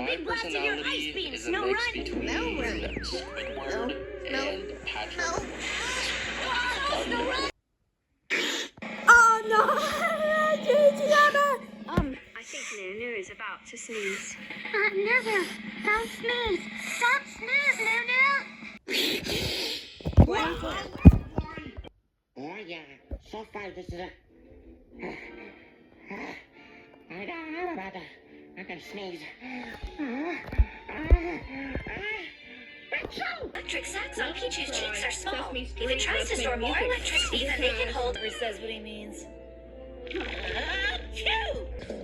big blast of your ice beams. No run. Between Squidward and Patrick. No run. Oh no! I think Nunu is about to sneeze. Nunu, don't sneeze. Stop sneeze, Nunu. Oh yeah, so far this is a... I don't know about that. I can sneeze. Electric sacs on Pichu's cheeks are small. If it tries to store more electricity than they can hold, Says what he means. Achoo!